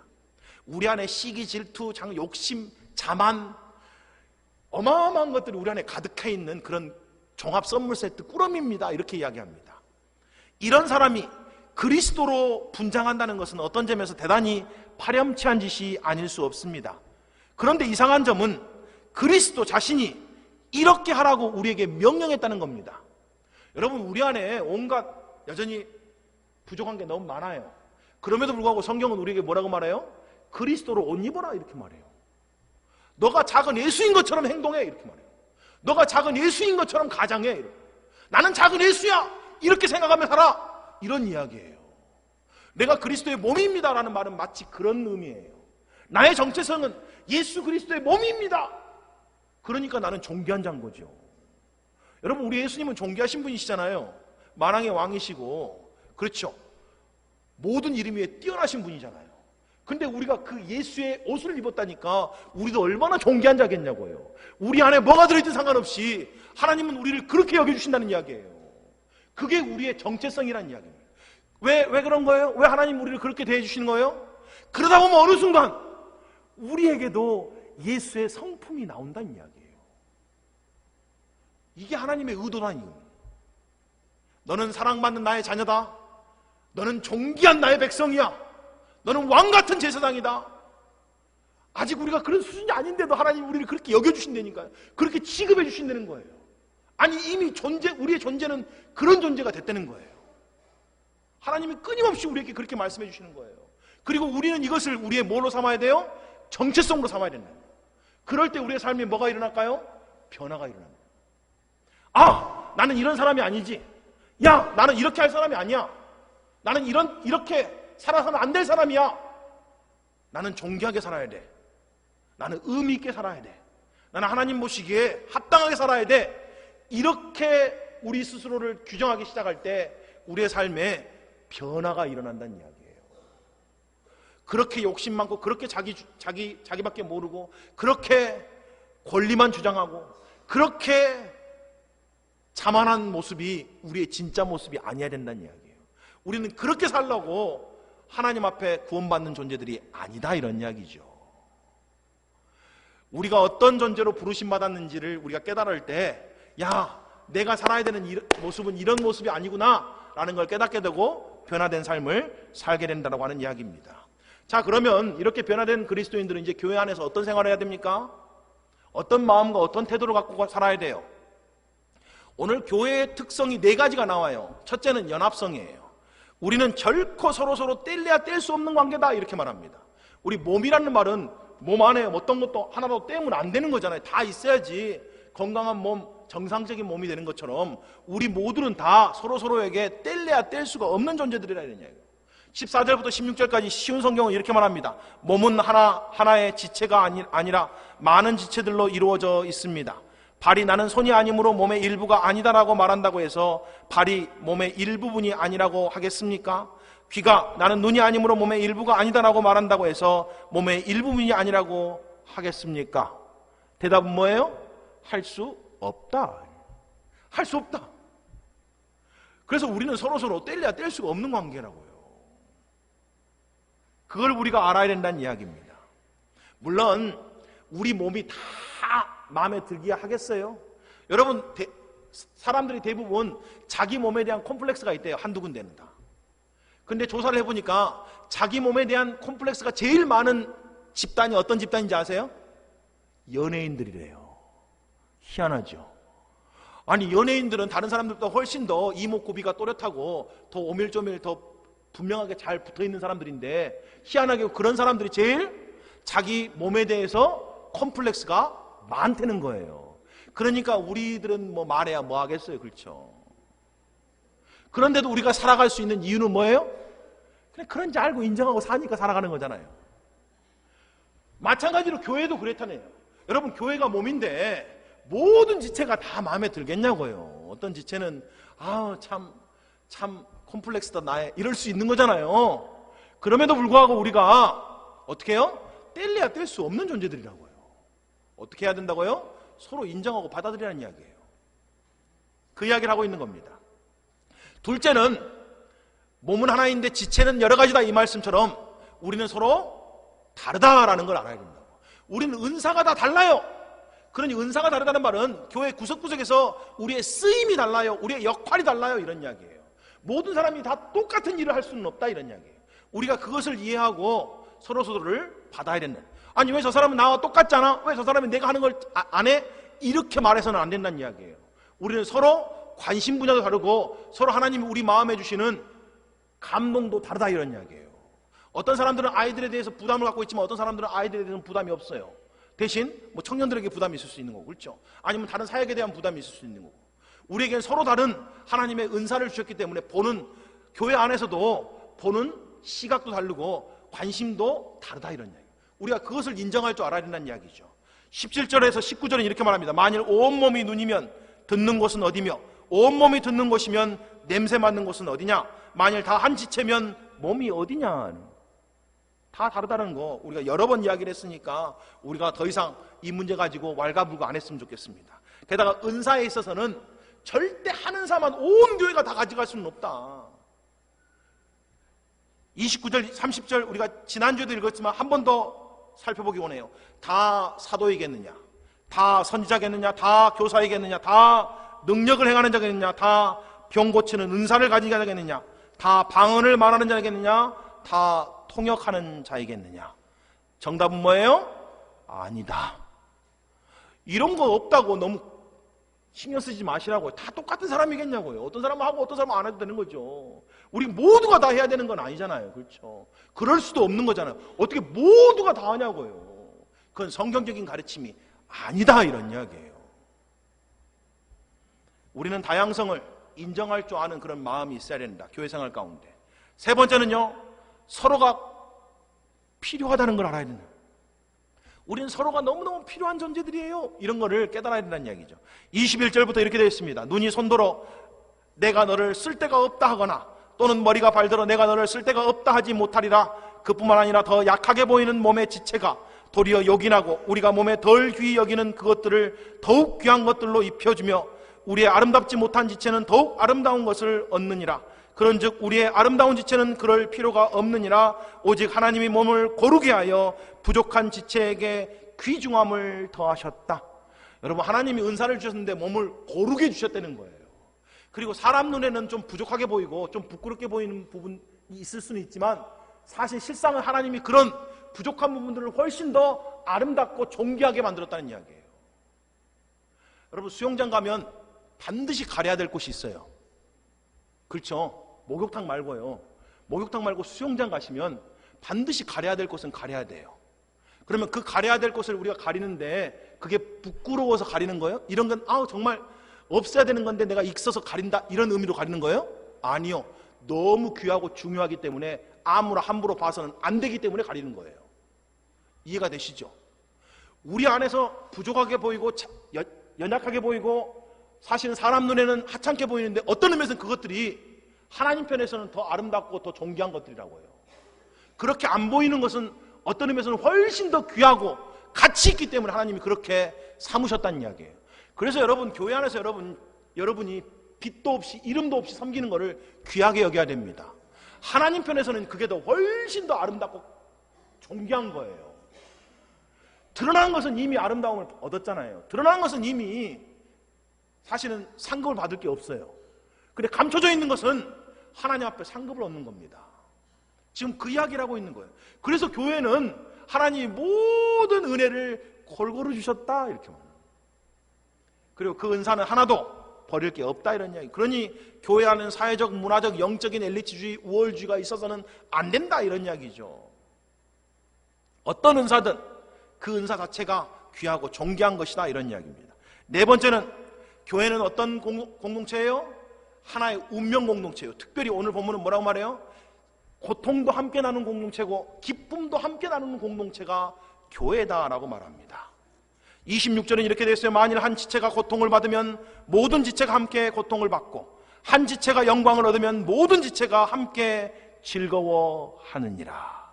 우리 안에 시기, 질투, 욕심, 자만, 어마어마한 것들이 우리 안에 가득해 있는 그런 종합 선물 세트 꾸러미입니다. 이렇게 이야기합니다. 이런 사람이 그리스도로 분장한다는 것은 어떤 점에서 대단히 파렴치한 짓이 아닐 수 없습니다. 그런데 이상한 점은 그리스도 자신이 이렇게 하라고 우리에게 명령했다는 겁니다. 여러분, 우리 안에 온갖 여전히 부족한 게 너무 많아요. 그럼에도 불구하고 성경은 우리에게 뭐라고 말해요? 그리스도로 옷 입어라 이렇게 말해요. 너가 작은 예수인 것처럼 행동해 이렇게 말해요. 너가 작은 예수인 것처럼 가장해 이렇게. 나는 작은 예수야 이렇게 생각하며 살아 이런 이야기예요. 내가 그리스도의 몸입니다라는 말은 마치 그런 의미예요. 나의 정체성은 예수 그리스도의 몸입니다. 그러니까 나는 존귀한 자인 거죠. 여러분, 우리 예수님은 존귀하신 분이시잖아요. 만왕의 왕이시고, 그렇죠, 모든 이름 위에 뛰어나신 분이잖아요. 근데 우리가 그 예수의 옷을 입었다니까 우리도 얼마나 존귀한 자겠냐고요. 우리 안에 뭐가 들어있든 상관없이 하나님은 우리를 그렇게 여겨주신다는 이야기예요. 그게 우리의 정체성이라는 이야기입니다. 왜 그런 거예요? 왜 하나님 우리를 그렇게 대해주시는 거예요? 그러다 보면 어느 순간 우리에게도 예수의 성품이 나온다는 이야기예요. 이게 하나님의 의도라니. 너는 사랑받는 나의 자녀다. 너는 존귀한 나의 백성이야. 너는 왕같은 제사장이다. 아직 우리가 그런 수준이 아닌데도 하나님 우리를 그렇게 여겨주신다니까요. 그렇게 취급해 주신다는 거예요. 아니, 이미 우리의 존재는 그런 존재가 됐다는 거예요. 하나님이 끊임없이 우리에게 그렇게 말씀해 주시는 거예요. 그리고 우리는 이것을 우리의 뭘로 삼아야 돼요? 정체성으로 삼아야 된다. 그럴 때 우리의 삶에 뭐가 일어날까요? 변화가 일어납니다. 아, 나는 이런 사람이 아니지. 야, 나는 이렇게 할 사람이 아니야. 나는 이렇게 살아서는 안 될 사람이야. 나는 존귀하게 살아야 돼. 나는 의미 있게 살아야 돼. 나는 하나님 보시기에 합당하게 살아야 돼. 이렇게 우리 스스로를 규정하기 시작할 때 우리의 삶에 변화가 일어난다는 이야기예요. 그렇게 욕심 많고, 그렇게 자기밖에 모르고, 그렇게 권리만 주장하고, 그렇게 자만한 모습이 우리의 진짜 모습이 아니어야 된다는 이야기예요. 우리는 그렇게 살려고 하나님 앞에 구원받는 존재들이 아니다 이런 이야기죠. 우리가 어떤 존재로 부르심받았는지를 우리가 깨달을 때, 야, 내가 살아야 되는 모습은 이런 모습이 아니구나 라는 걸 깨닫게 되고 변화된 삶을 살게 된다고 하는 이야기입니다. 자, 그러면 이렇게 변화된 그리스도인들은 이제 교회 안에서 어떤 생활을 해야 됩니까? 어떤 마음과 어떤 태도를 갖고 살아야 돼요? 오늘 교회의 특성이 4가지가 나와요. 첫째는 연합성이에요. 우리는 결코 서로서로 뗄래야 뗄 수 없는 관계다 이렇게 말합니다. 우리 몸이라는 말은 몸 안에 어떤 것도 하나도 떼면 안 되는 거잖아요. 다 있어야지 건강한 몸, 정상적인 몸이 되는 것처럼 우리 모두는 다 서로서로에게 뗄래야 뗄 수가 없는 존재들이라 이런 이야기예요. 14절부터 16절까지 쉬운 성경은 이렇게 말합니다. 몸은 하나의 지체가 아니라 많은 지체들로 이루어져 있습니다. 발이 나는 손이 아니므로 몸의 일부가 아니다라고 말한다고 해서 발이 몸의 일부분이 아니라고 하겠습니까? 귀가 나는 눈이 아니므로 몸의 일부가 아니다라고 말한다고 해서 몸의 일부분이 아니라고 하겠습니까? 대답은 뭐예요? 할 수 없다. 할 수 없다. 그래서 우리는 서로서로 뗄래야 뗄 수가 없는 관계라고요. 그걸 우리가 알아야 된다는 이야기입니다. 물론 우리 몸이 다 마음에 들기야 하겠어요? 여러분, 사람들이 대부분 자기 몸에 대한 콤플렉스가 있대요. 한두 군데는 다. 근데 조사를 해보니까 자기 몸에 대한 콤플렉스가 제일 많은 집단이 어떤 집단인지 아세요? 연예인들이래요. 희한하죠. 아니, 연예인들은 다른 사람들보다 훨씬 더 이목구비가 또렷하고 더 오밀조밀 더 분명하게 잘 붙어있는 사람들인데 희한하게 그런 사람들이 제일 자기 몸에 대해서 콤플렉스가 많다는 거예요. 그러니까 우리들은 뭐 말해야 뭐 하겠어요. 그렇죠? 그런데도 우리가 살아갈 수 있는 이유는 뭐예요? 그냥 그런지 알고 인정하고 사니까 살아가는 거잖아요. 마찬가지로 교회도 그렇다네요. 여러분, 교회가 몸인데 모든 지체가 다 마음에 들겠냐고요. 어떤 지체는 참 콤플렉스다 나의 이럴 수 있는 거잖아요. 그럼에도 불구하고 우리가 어떻게 해요? 뗄래야 뗄 수 없는 존재들이라고요. 어떻게 해야 된다고요? 서로 인정하고 받아들이라는 이야기예요. 그 이야기를 하고 있는 겁니다. 둘째는 몸은 하나인데 지체는 여러 가지다 이 말씀처럼 우리는 서로 다르다라는 걸 알아야 된다고. 우리는 은사가 다 달라요. 그러니 은사가 다르다는 말은 교회 구석구석에서 우리의 쓰임이 달라요. 우리의 역할이 달라요. 이런 이야기예요. 모든 사람이 다 똑같은 일을 할 수는 없다 이런 이야기예요. 우리가 그것을 이해하고 서로서로를 받아야 된다. 아니, 왜 저 사람은 나와 똑같잖아? 왜 저 사람이 내가 하는 걸 안 해? 이렇게 말해서는 안 된다는 이야기예요. 우리는 서로 관심 분야도 다르고 서로 하나님이 우리 마음에 주시는 감동도 다르다 이런 이야기예요. 어떤 사람들은 아이들에 대해서 부담을 갖고 있지만 어떤 사람들은 아이들에 대해서는 부담이 없어요. 대신 뭐 청년들에게 부담이 있을 수 있는 거고, 그렇죠? 아니면 다른 사역에 대한 부담이 있을 수 있는 거고. 우리에게는 서로 다른 하나님의 은사를 주셨기 때문에 보는, 교회 안에서도 보는 시각도 다르고 관심도 다르다 이런 이야기. 우리가 그것을 인정할 줄 알아야 된다는 이야기죠. 17절에서 19절은 이렇게 말합니다. 만일 온몸이 눈이면 듣는 곳은 어디며 온몸이 듣는 곳이면 냄새 맡는 곳은 어디냐? 만일 다 한 지체면 몸이 어디냐? 다 다르다는 거 우리가 여러 번 이야기를 했으니까 우리가 더 이상 이 문제 가지고 왈가불가 안 했으면 좋겠습니다. 게다가 은사에 있어서는 절대 한 은사만 온 교회가 다 가져갈 수는 없다. 29절, 30절 우리가 지난주에도 읽었지만 한 번 더 살펴보기 원해요. 다 사도이겠느냐? 다 선지자겠느냐? 다 교사이겠느냐? 다 능력을 행하는 자겠느냐? 다 병 고치는 은사를 가진 자겠느냐? 다 방언을 말하는 자겠느냐? 다 통역하는 자이겠느냐? 정답은 뭐예요? 아니다. 이런 거 없다고 너무 신경 쓰지 마시라고요. 다 똑같은 사람이겠냐고요. 어떤 사람은 하고 어떤 사람은 안 해도 되는 거죠. 우리 모두가 다 해야 되는 건 아니잖아요. 그렇죠? 그럴 수도 없는 거잖아요. 어떻게 모두가 다 하냐고요. 그건 성경적인 가르침이 아니다 이런 이야기예요. 우리는 다양성을 인정할 줄 아는 그런 마음이 있어야 된다. 교회 생활 가운데. 세 번째는요. 서로가 필요하다는 걸 알아야 된다. 우리는 서로가 너무너무 필요한 존재들이에요. 이런 거를 깨달아야 된다는 이야기죠. 21절부터 이렇게 되어 있습니다. 눈이 손들어 내가 너를 쓸 데가 없다 하거나 또는 머리가 발들어 내가 너를 쓸 데가 없다 하지 못하리라. 그뿐만 아니라 더 약하게 보이는 몸의 지체가 도리어 요긴하고 우리가 몸에 덜 귀히 여기는 그것들을 더욱 귀한 것들로 입혀주며 우리의 아름답지 못한 지체는 더욱 아름다운 것을 얻느니라. 그런즉 우리의 아름다운 지체는 그럴 필요가 없느니라. 오직 하나님이 몸을 고르게 하여 부족한 지체에게 귀중함을 더하셨다. 여러분, 하나님이 은사를 주셨는데 몸을 고르게 주셨다는 거예요. 그리고 사람 눈에는 좀 부족하게 보이고 좀 부끄럽게 보이는 부분이 있을 수는 있지만 사실 실상은 하나님이 그런 부족한 부분들을 훨씬 더 아름답고 존귀하게 만들었다는 이야기예요. 여러분 수영장 가면 반드시 가려야 될 곳이 있어요. 그렇죠? 목욕탕 말고요. 목욕탕 말고 수영장 가시면 반드시 가려야 될 곳은 가려야 돼요. 그러면 그 가려야 될 곳을 우리가 가리는데 그게 부끄러워서 가리는 거예요? 이런 건 정말 없어야 되는 건데 내가 있어서 가린다 이런 의미로 가리는 거예요? 아니요. 너무 귀하고 중요하기 때문에 아무나 함부로 봐서는 안 되기 때문에 가리는 거예요. 이해가 되시죠? 우리 안에서 부족하게 보이고 연약하게 보이고 사실은 사람 눈에는 하찮게 보이는데 어떤 의미에서는 그것들이 하나님 편에서는 더 아름답고 더 존귀한 것들이라고요. 그렇게 안 보이는 것은 어떤 의미에서는 훨씬 더 귀하고 가치 있기 때문에 하나님이 그렇게 삼으셨다는 이야기예요. 그래서 여러분 교회 안에서 여러분이 빛도 없이 이름도 없이 섬기는 것을 귀하게 여겨야 됩니다. 하나님 편에서는 그게 더 훨씬 더 아름답고 존귀한 거예요. 드러나는 것은 이미 아름다움을 얻었잖아요. 드러나는 것은 이미 사실은 상급을 받을 게 없어요. 근데 감춰져 있는 것은 하나님 앞에 상급을 얻는 겁니다. 지금 그 이야기를 하고 있는 거예요. 그래서 교회는 하나님이 모든 은혜를 골고루 주셨다 이렇게 말합니다. 그리고 그 은사는 하나도 버릴 게 없다 이런 이야기. 그러니 교회 안에는 사회적, 문화적, 영적인 엘리트주의, 우월주의가 있어서는 안 된다 이런 이야기죠. 어떤 은사든 그 은사 자체가 귀하고 존귀한 것이다 이런 이야기입니다. 네 번째는 교회는 어떤 공동체예요? 하나의 운명 공동체예요. 특별히 오늘 본문은 뭐라고 말해요? 고통도 함께 나누는 공동체고 기쁨도 함께 나누는 공동체가 교회다라고 말합니다. 26절은 이렇게 되어 있어요. 만일 한 지체가 고통을 받으면 모든 지체가 함께 고통을 받고 한 지체가 영광을 얻으면 모든 지체가 함께 즐거워하느니라.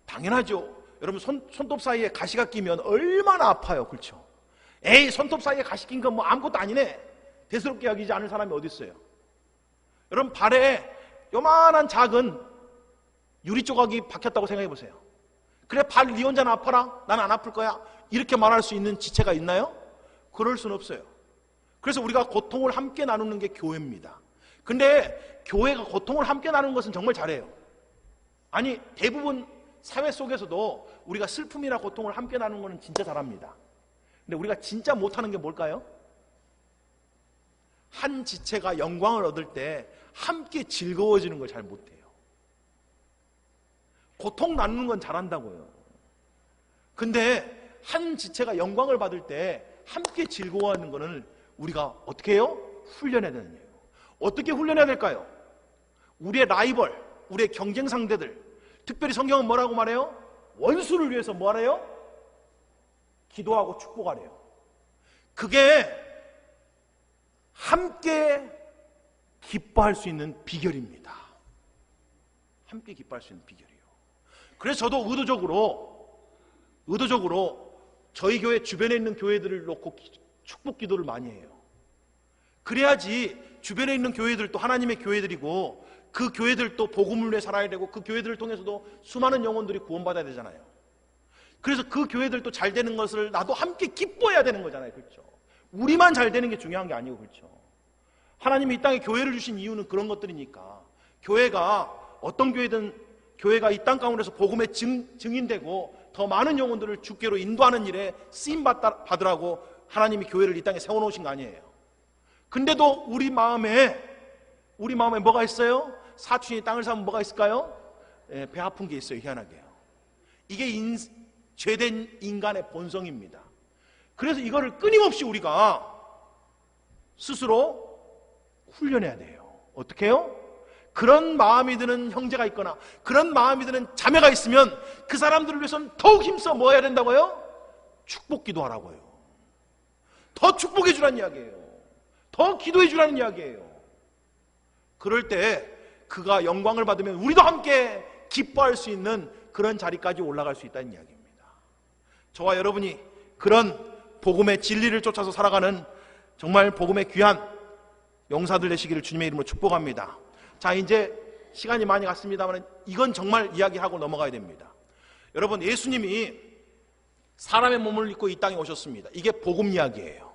당연하죠. 여러분 손톱 사이에 가시가 끼면 얼마나 아파요. 그렇죠? 에이 손톱 사이에 가시 낀 건 뭐 아무것도 아니네. 대수롭게 여기지 않을 사람이 어디 있어요? 여러분 발에 요만한 작은 유리 조각이 박혔다고 생각해 보세요. 그래 발 네 혼자는 아파라? 난 안 아플 거야? 이렇게 말할 수 있는 지체가 있나요? 그럴 수는 없어요. 그래서 우리가 고통을 함께 나누는 게 교회입니다. 근데 교회가 고통을 함께 나누는 것은 정말 잘해요. 아니 대부분 사회 속에서도 우리가 슬픔이나 고통을 함께 나누는 것은 진짜 잘합니다. 근데 우리가 진짜 못하는 게 뭘까요? 한 지체가 영광을 얻을 때 함께 즐거워지는 걸 잘 못해요. 고통 나누는 건 잘한다고요. 근데 한 지체가 영광을 받을 때 함께 즐거워하는 것은 우리가 어떻게 해요? 훈련해야 되는 거예요. 어떻게 훈련해야 될까요? 우리의 라이벌, 우리의 경쟁 상대들, 특별히 성경은 뭐라고 말해요? 원수를 위해서 뭐하래요? 기도하고 축복하래요. 그게 함께 기뻐할 수 있는 비결입니다. 함께 기뻐할 수 있는 비결이에요. 그래서 저도 의도적으로 저희 교회 주변에 있는 교회들을 놓고 축복 기도를 많이 해요. 그래야지 주변에 있는 교회들도 하나님의 교회들이고 그 교회들도 복음을 위해 살아야 되고 그 교회들을 통해서도 수많은 영혼들이 구원받아야 되잖아요. 그래서 그 교회들도 잘 되는 것을 나도 함께 기뻐해야 되는 거잖아요. 그렇죠? 우리만 잘 되는 게 중요한 게 아니고 그렇죠? 하나님이 이 땅에 교회를 주신 이유는 그런 것들이니까 교회가 어떤 교회든 교회가 이 땅 가운데서 복음의 증인되고 더 많은 영혼들을 주께로 인도하는 일에 쓰임 받으라고 하나님이 교회를 이 땅에 세워놓으신 거 아니에요. 근데도 우리 마음에 뭐가 있어요? 사춘이 땅을 사면 뭐가 있을까요? 배 아픈 게 있어요. 희한하게요. 이게 죄된 인간의 본성입니다. 그래서 이거를 끊임없이 우리가 스스로 훈련해야 돼요. 어떻게 해요? 그런 마음이 드는 형제가 있거나 그런 마음이 드는 자매가 있으면 그 사람들을 위해서는 더욱 힘써 뭐 해야 된다고요? 축복 기도하라고요. 더 축복해 주라는 이야기예요. 더 기도해 주라는 이야기예요. 그럴 때 그가 영광을 받으면 우리도 함께 기뻐할 수 있는 그런 자리까지 올라갈 수 있다는 이야기입니다. 저와 여러분이 그런 복음의 진리를 쫓아서 살아가는 정말 복음의 귀한 용사들 되시기를 주님의 이름으로 축복합니다. 자, 이제 시간이 많이 갔습니다만 이건 정말 이야기하고 넘어가야 됩니다. 여러분, 예수님이 사람의 몸을 입고 이 땅에 오셨습니다. 이게 복음 이야기예요.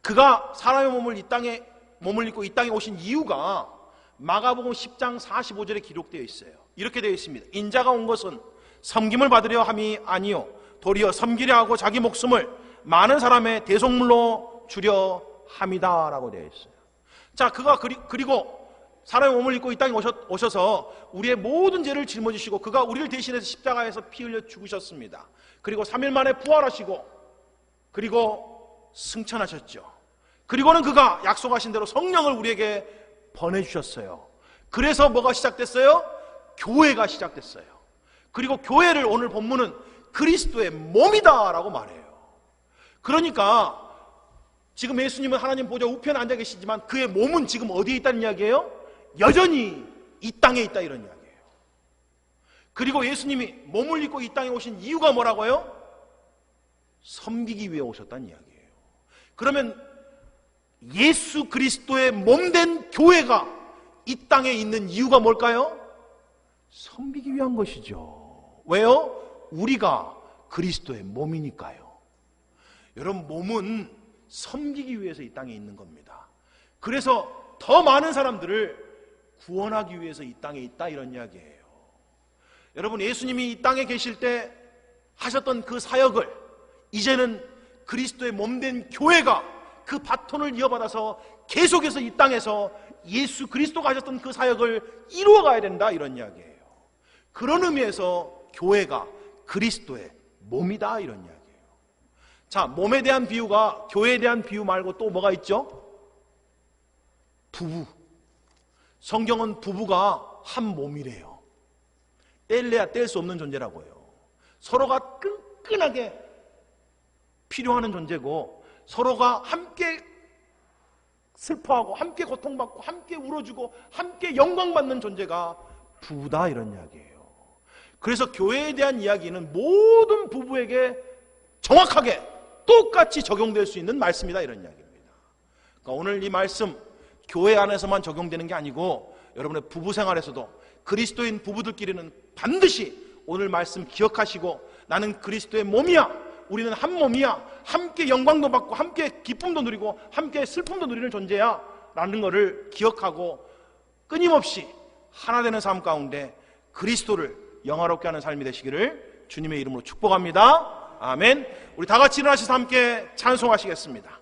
그가 사람의 몸을 입고 이 땅에 오신 이유가 마가복음 10장 45절에 기록되어 있어요. 이렇게 되어 있습니다. 인자가 온 것은 섬김을 받으려 함이 아니요 도리어 섬기려 하고 자기 목숨을 많은 사람의 대속물로 주려 함이다라고 되어 있어요. 자, 그가 그리고 사람의 몸을 입고 이 땅에 오셔서 우리의 모든 죄를 짊어지시고 그가 우리를 대신해서 십자가에서 피 흘려 죽으셨습니다. 그리고 3일 만에 부활하시고 그리고 승천하셨죠. 그리고는 그가 약속하신 대로 성령을 우리에게 보내주셨어요. 그래서 뭐가 시작됐어요? 교회가 시작됐어요. 그리고 교회를 오늘 본문은 그리스도의 몸이다 라고 말해요. 그러니까 지금 예수님은 하나님 보좌 우편에 앉아 계시지만 그의 몸은 지금 어디에 있다는 이야기예요? 여전히 이 땅에 있다 이런 이야기예요. 그리고 예수님이 몸을 입고 이 땅에 오신 이유가 뭐라고요? 섬기기 위해 오셨다는 이야기예요. 그러면 예수 그리스도의 몸된 교회가 이 땅에 있는 이유가 뭘까요? 섬기기 위한 것이죠. 왜요? 우리가 그리스도의 몸이니까요. 여러분, 몸은 섬기기 위해서 이 땅에 있는 겁니다. 그래서 더 많은 사람들을 구원하기 위해서 이 땅에 있다 이런 이야기예요. 여러분, 예수님이 이 땅에 계실 때 하셨던 그 사역을 이제는 그리스도의 몸된 교회가 그 바톤을 이어받아서 계속해서 이 땅에서 예수 그리스도가 하셨던 그 사역을 이루어가야 된다 이런 이야기예요. 그런 의미에서 교회가 그리스도의 몸이다 이런 이야기예요. 자, 몸에 대한 비유가 교회에 대한 비유 말고 또 뭐가 있죠? 부부. 성경은 부부가 한 몸이래요. 뗄래야 뗄 수 없는 존재라고요. 서로가 끈끈하게 필요하는 존재고 서로가 함께 슬퍼하고 함께 고통받고 함께 울어주고 함께 영광받는 존재가 부부다 이런 이야기예요. 그래서 교회에 대한 이야기는 모든 부부에게 정확하게 똑같이 적용될 수 있는 말씀이다 이런 이야기입니다. 그러니까 오늘 이 말씀 교회 안에서만 적용되는 게 아니고 여러분의 부부 생활에서도 그리스도인 부부들끼리는 반드시 오늘 말씀 기억하시고 나는 그리스도의 몸이야, 우리는 한 몸이야, 함께 영광도 받고 함께 기쁨도 누리고 함께 슬픔도 누리는 존재야 라는 것을 기억하고 끊임없이 하나 되는 삶 가운데 그리스도를 영화롭게 하는 삶이 되시기를 주님의 이름으로 축복합니다. 아멘. 우리 다 같이 일어나셔서 함께 찬송하시겠습니다.